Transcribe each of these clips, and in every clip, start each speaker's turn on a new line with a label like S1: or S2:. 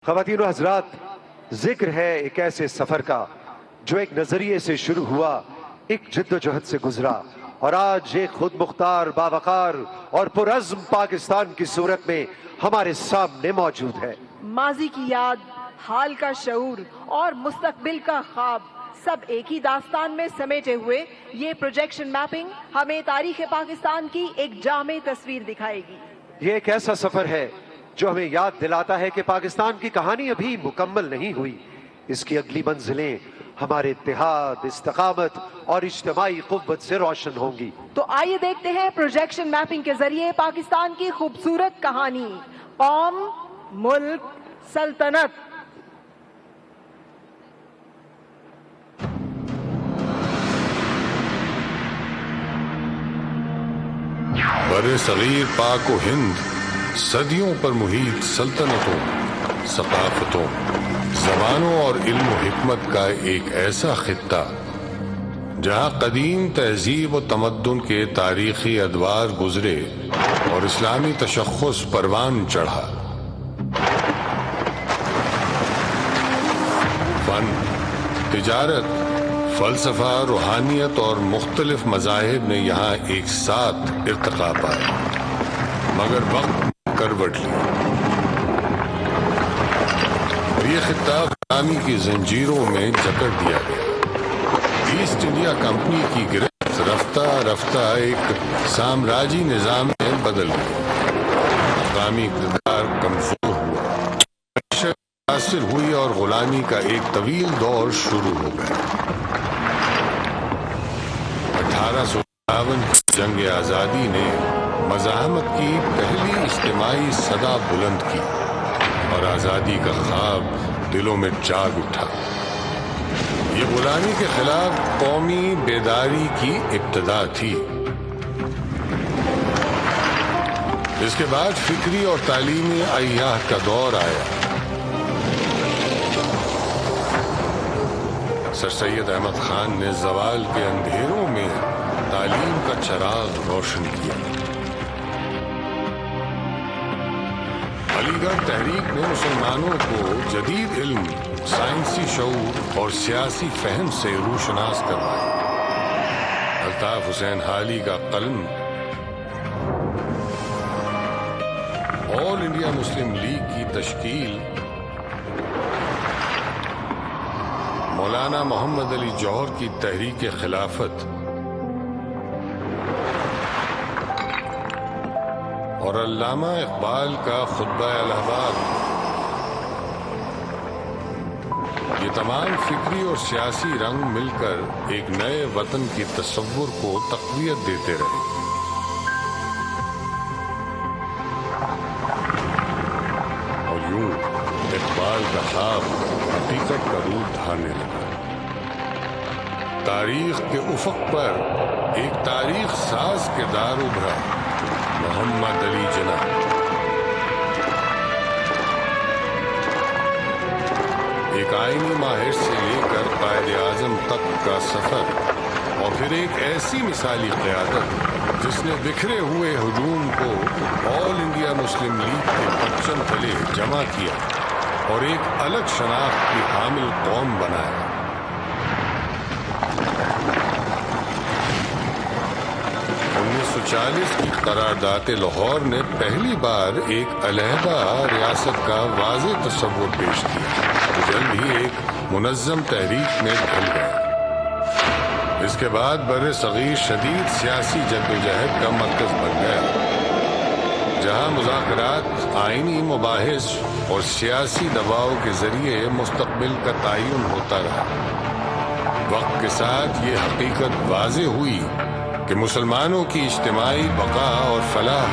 S1: خواتین و حضرات، ذکر ہے ایک ایسے سفر کا جو ایک نظریے سے شروع ہوا، ایک جد و جہد سے گزرا اور آج ایک خود مختار، باوقار اور پرعزم پاکستان کی صورت میں ہمارے سامنے موجود ہے۔
S2: ماضی کی یاد، حال کا شعور اور مستقبل کا خواب سب ایک ہی داستان میں سمیٹے ہوئے یہ پروجیکشن میپنگ ہمیں تاریخ پاکستان کی ایک جامع تصویر دکھائے گی۔
S1: یہ ایک ایسا سفر ہے جو ہمیں یاد دلاتا ہے کہ پاکستان کی کہانی ابھی مکمل نہیں ہوئی، اس کی اگلی منزلیں ہمارے اتحاد، استقامت اور اجتماعی قوت سے روشن ہوں گی۔
S2: تو آئیے دیکھتے ہیں پروجیکشن میپنگ کے ذریعے پاکستان کی خوبصورت کہانی، قوم، ملک، سلطنت۔
S3: بر صغیر پاک و ہند صدیوں پر محیط سلطنتوں، ثقافتوں، زبانوں اور علم و حکمت کا ایک ایسا خطہ جہاں قدیم تہذیب و تمدن کے تاریخی ادوار گزرے اور اسلامی تشخص پروان چڑھا۔ فن، تجارت، فلسفہ، روحانیت اور مختلف مذاہب نے یہاں ایک ساتھ ارتقا پایا، مگر وقت کروٹ لی اور یہ خطہ غلامی کی زنجیروں میں جکڑ دیا گیا۔ ایسٹ انڈیا کمپنی کی گرفت رفتہ رفتہ ایک سامراجی نظام میں بدل گئی۔ مقامی اقتدار کمزور ہوا، معیشت متاثر ہوئی اور غلامی کا ایک طویل دور شروع ہو گیا۔ 1857 کی جنگ آزادی نے مزاحمت کی پہلی اجتماعی صدا بلند کی اور آزادی کا خواب دلوں میں جاگ اٹھا۔ یہ غلامی کے خلاف قومی بیداری کی ابتدا تھی۔ اس کے بعد فکری اور تعلیمی عیاہ کا دور آیا۔ سر سید احمد خان نے زوال کے اندھیروں میں تعلیم کا چراغ روشن کیا۔ علی گڑھ تحریک نے مسلمانوں کو جدید علم، سائنسی شعور اور سیاسی فہم سے روشناس کروایا۔ الطاف حسین حالی کا قلم آل انڈیا مسلم لیگ کی تشکیل، مولانا محمد علی جوہر کی تحریک خلافت اور علامہ اقبال کا خطبہ الہ آباد، یہ تمام فکری اور سیاسی رنگ مل کر ایک نئے وطن کی تصور کو تقویت دیتے رہے۔ اور یوں اقبال کا خواب حقیقت کا روپ دھارنے لگا۔ تاریخ کے افق پر ایک تاریخ ساز کردار ابھرا، محمد علی جناح۔ ایک آئینی ماہر سے لے کر قائد اعظم تک کا سفر، اور پھر ایک ایسی مثالی قیادت جس نے بکھرے ہوئے ہجوم کو آل انڈیا مسلم لیگ کے پرچم تلے جمع کیا اور ایک الگ شناخت کی حامل قوم بنایا۔ 1940 کی قرارداد لاہور نے پہلی بار ایک علیحدہ ریاست کا واضح تصور پیش کیا، جو جلد ہی ایک منظم تحریک میں ڈھل گیا۔ اس کے بعد بر صغیر شدید سیاسی جدوجہد کا مرکز بن گیا، جہاں مذاکرات، آئینی مباحث اور سیاسی دباؤ کے ذریعے مستقبل کا تعین ہوتا رہا۔ وقت کے ساتھ یہ حقیقت واضح ہوئی کہ مسلمانوں کی اجتماعی بقا اور فلاح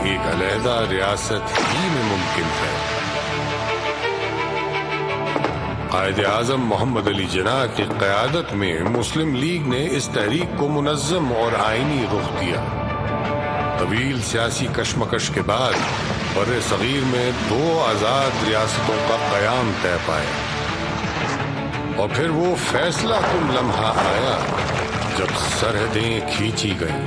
S3: ایک علیحدہ ریاست ہی میں ممکن ہے۔ قائد اعظم محمد علی جناح کی قیادت میں مسلم لیگ نے اس تحریک کو منظم اور آئینی رخ دیا۔ طویل سیاسی کشمکش کے بعد بر صغیر میں 2 آزاد ریاستوں کا قیام طے پایا، اور پھر وہ فیصلہ کن لمحہ آیا جب سرحدیں کھینچی گئیں۔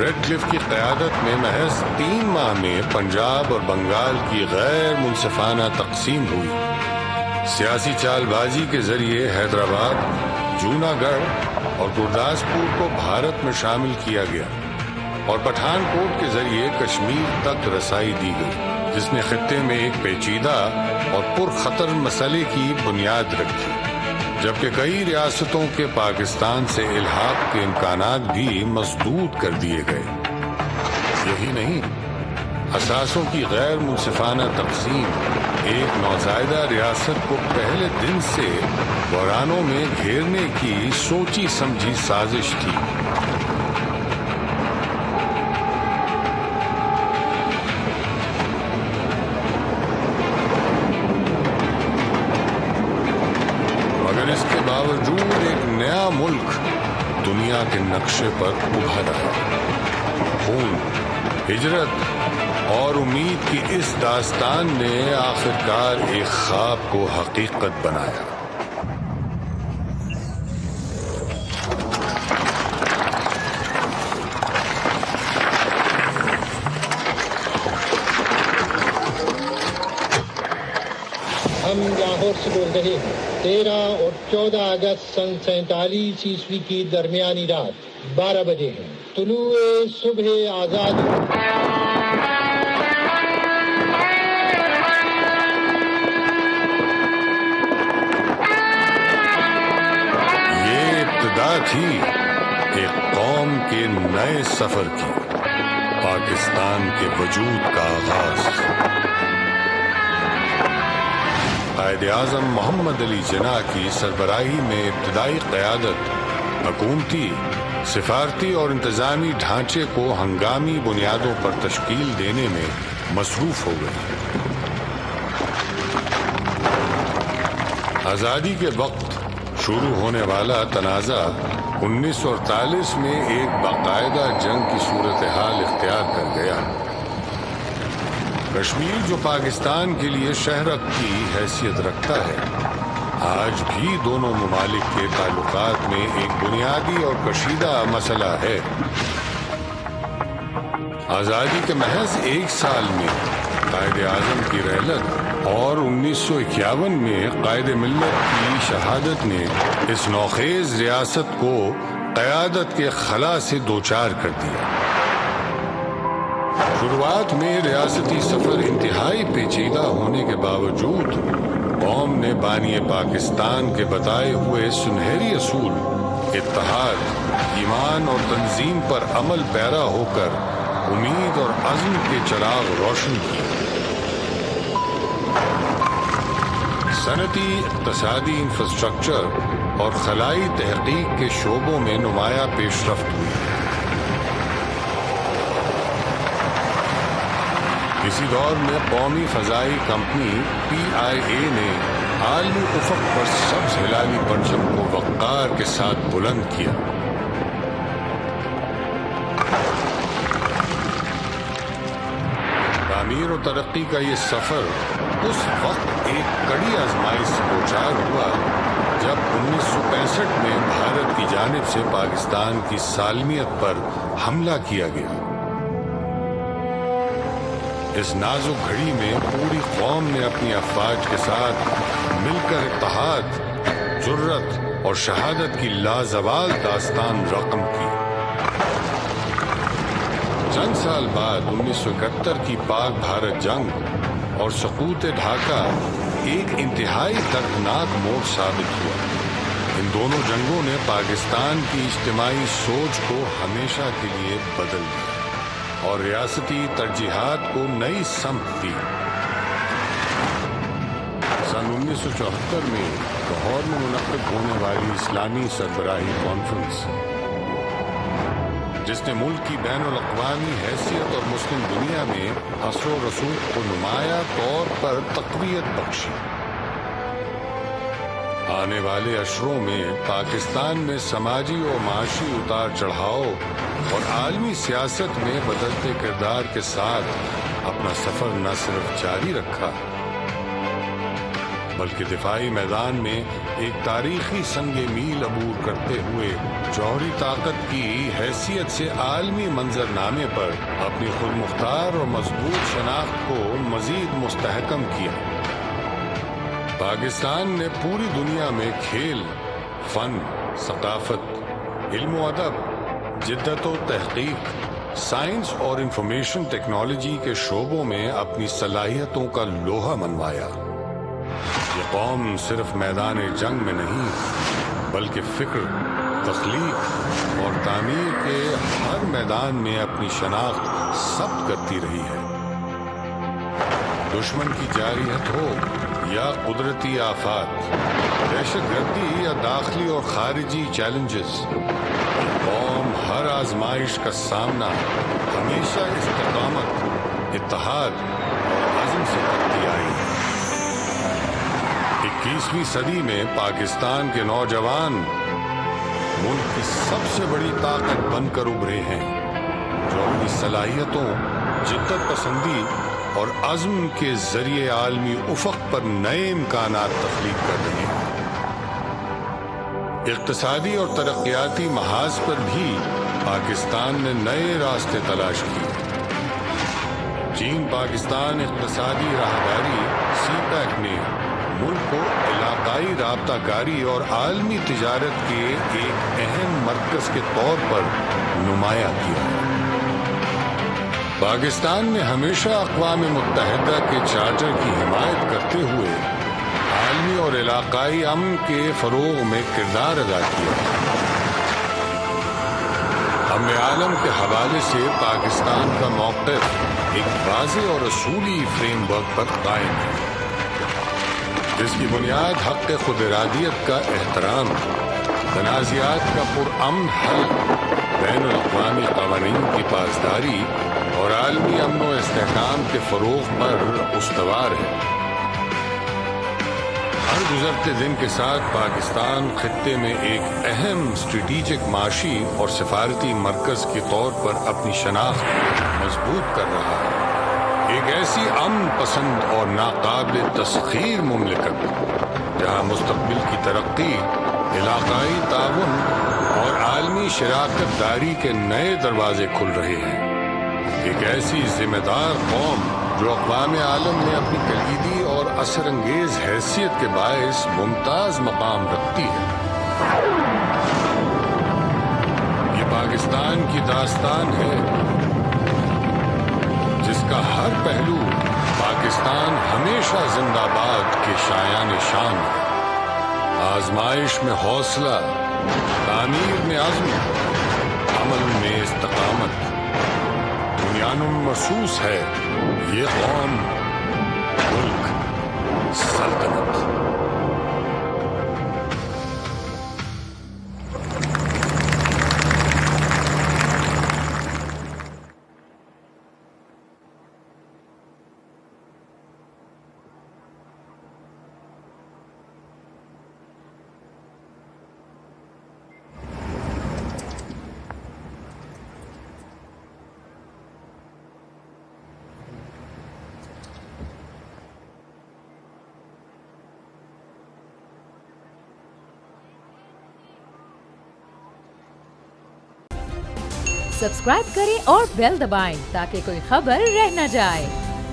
S3: ریڈ کلف کی قیادت میں محض 3 ماہ میں پنجاب اور بنگال کی غیر منصفانہ تقسیم ہوئی. سیاسی چال بازی کے ذریعے حیدرآباد، جونا گڑھ اور گرداسپور کو بھارت میں شامل کیا گیا اور پٹھان کوٹ کے ذریعے کشمیر تک رسائی دی گئی، جس نے خطے میں ایک پیچیدہ اور پرخطر مسئلے کی بنیاد رکھی، جبکہ کئی ریاستوں کے پاکستان سے الحاق کے امکانات بھی مسدود کر دیے گئے. یہی نہیں، اثاثوں کی غیر منصفانہ تقسیم ایک نوزائیدہ ریاست کو پہلے دن سے بحرانوں میں گھیرنے کی سوچی سمجھی سازش تھی. مگر اس کے باوجود ایک نیا ملک دنیا کے نقشے پر ابھرا ہے. خون، ہجرت اور امید کی اس داستان نے آخرکار ایک خواب کو حقیقت بنایا.
S4: ہم لاہور سے بول رہے ہیں. 13 اور 14 اگست سن 47 عیسوی کی درمیانی رات 12 بجے ہے. طلوع صبح آزادی.
S3: یہ ابتدا تھی ایک قوم کے نئے سفر کی، پاکستان کے وجود کا آغاز. قائد اعظم محمد علی جناح کی سربراہی میں ابتدائی قیادت حکومتی، سفارتی اور انتظامی ڈھانچے کو ہنگامی بنیادوں پر تشکیل دینے میں مصروف ہو گئی. آزادی کے وقت شروع ہونے والا تنازع 1948 میں ایک باقاعدہ جنگ کی صورتحال اختیار کر گیا. کشمیر جو پاکستان کے لیے شہرک کی حیثیت رکھتا ہے، آج بھی دونوں ممالک کے تعلقات میں ایک بنیادی اور کشیدہ مسئلہ ہے. آزادی کے محض 1 سال میں قائد اعظم کی رحلت اور 1951 میں قائد ملت کی شہادت نے اس نوخیز ریاست کو قیادت کے خلا سے دوچار کر دیا. شروعات میں ریاستی سفر انتہائی پیچیدہ ہونے کے باوجود قوم نے بانی پاکستان کے بتائے ہوئے سنہری اصول اتحاد، ایمان اور تنظیم پر عمل پیرا ہو کر امید اور عزم کے چراغ روشن کیے. صنعتی، اقتصادی انفراسٹرکچر اور خلائی تحقیق کے شعبوں میں نمایاں پیش رفت ہوئی. اسی دور میں قومی فضائی کمپنی PIA نے عالمی افق پر سبز ہلالی پرچم کو وقار کے ساتھ بلند کیا. تعمیر و ترقی کا یہ سفر اس وقت ایک کڑی آزمائش سے دوچار ہوا جب 1965 میں بھارت کی جانب سے پاکستان کی سالمیت پر حملہ کیا گیا. اس نازک گھڑی میں پوری قوم نے اپنی افواج کے ساتھ مل کر اتحاد، جرت اور شہادت کی لازوال داستان رقم کی. چند سال بعد 1971 کی پاک بھارت جنگ اور سقوط ڈھاکہ ایک انتہائی دردناک موڑ ثابت ہوا. ان دونوں جنگوں نے پاکستان کی اجتماعی سوچ کو ہمیشہ کے لیے بدل دیا اور ریاستی ترجیحات کو نئی سمت دی. سن 1974 میں لاہور میں منعقد ہونے والی اسلامی سربراہی کانفرنس، جس نے ملک کی بین الاقوامی حیثیت اور مسلم دنیا میں اثر و رسوخ کو نمایاں طور پر تقویت بخشی. آنے والے اشروں میں پاکستان میں سماجی و معاشی اتار چڑھاؤ اور عالمی سیاست میں بدلتے کردار کے ساتھ اپنا سفر نہ صرف جاری رکھا بلکہ دفاعی میدان میں ایک تاریخی سنگ میل عبور کرتے ہوئے جوہری طاقت کی حیثیت سے عالمی منظرنامے پر اپنی خود مختار اور مضبوط شناخت کو مزید مستحکم کیا۔ پاکستان نے پوری دنیا میں کھیل، فن، ثقافت، علم و ادب، جدت و تحقیق، سائنس اور انفارمیشن ٹیکنالوجی کے شعبوں میں اپنی صلاحیتوں کا لوہا منوایا۔ یہ قوم صرف میدان جنگ میں نہیں بلکہ فکر، تخلیق اور تعمیر کے ہر میدان میں اپنی شناخت ثبت کرتی رہی ہے۔ دشمن کی جارحیت ہو یا قدرتی آفات، دہشت گردی یا داخلی اور خارجی چیلنجز، قوم ہر آزمائش کا سامنا ہمیشہ استقامت، اتحاد اور عزم سے کرتی آئی ہے۔ 21ویں صدی میں پاکستان کے نوجوان ملک کی سب سے بڑی طاقت بن کر ابھرے ہیں، جو اپنی صلاحیتوں، جدت پسندی اور عزم کے ذریعے عالمی افق پر نئے امکانات تخلیق کر رہے ہیں۔ اقتصادی اور ترقیاتی محاذ پر بھی پاکستان نے نئے راستے تلاش کیے۔ چین پاکستان اقتصادی راہداری سی پیک نے ملک کو علاقائی رابطہ کاری اور عالمی تجارت کے ایک اہم مرکز کے طور پر نمایاں کیا۔ پاکستان نے ہمیشہ اقوام متحدہ کے چارٹر کی حمایت کرتے ہوئے عالمی اور علاقائی امن کے فروغ میں کردار ادا کیا۔ امن عالم کے حوالے سے پاکستان کا موقف ایک واضح اور اصولی فریم ورک پر قائم ہے، جس کی بنیاد حق خود ارادیت کا احترام، تنازعات کا پرامن حل، بین الاقوامی قوانین کی پاسداری اور عالمی امن و استحکام کے فروغ پر استوار ہے۔ ہر گزرتے دن کے ساتھ پاکستان خطے میں ایک اہم اسٹریٹجک معاشی اور سفارتی مرکز کے طور پر اپنی شناخت مضبوط کر رہا ہے۔ ایک ایسی امن پسند اور ناقابل تسخیر مملکت جہاں مستقبل کی ترقی، علاقائی تعاون اور عالمی شراکت داری کے نئے دروازے کھل رہے ہیں۔ ایک ایسی ذمہ دار قوم جو اقوام عالم میں اپنی کلیدی اور اثر انگیز حیثیت کے باعث ممتاز مقام رکھتی ہے۔ یہ پاکستان کی داستان ہے جس کا ہر پہلو پاکستان ہمیشہ زندہ باد کے شایان شان ہے۔ آزمائش میں حوصلہ، تعمیر میں عزم، عمل میں استقامت، بنیان محسوس ہے یہ قوم، ملک، سلطنت۔
S5: سبسکرائب کریں اور بیل دبائیں تاکہ کوئی خبر رہ نہ جائے۔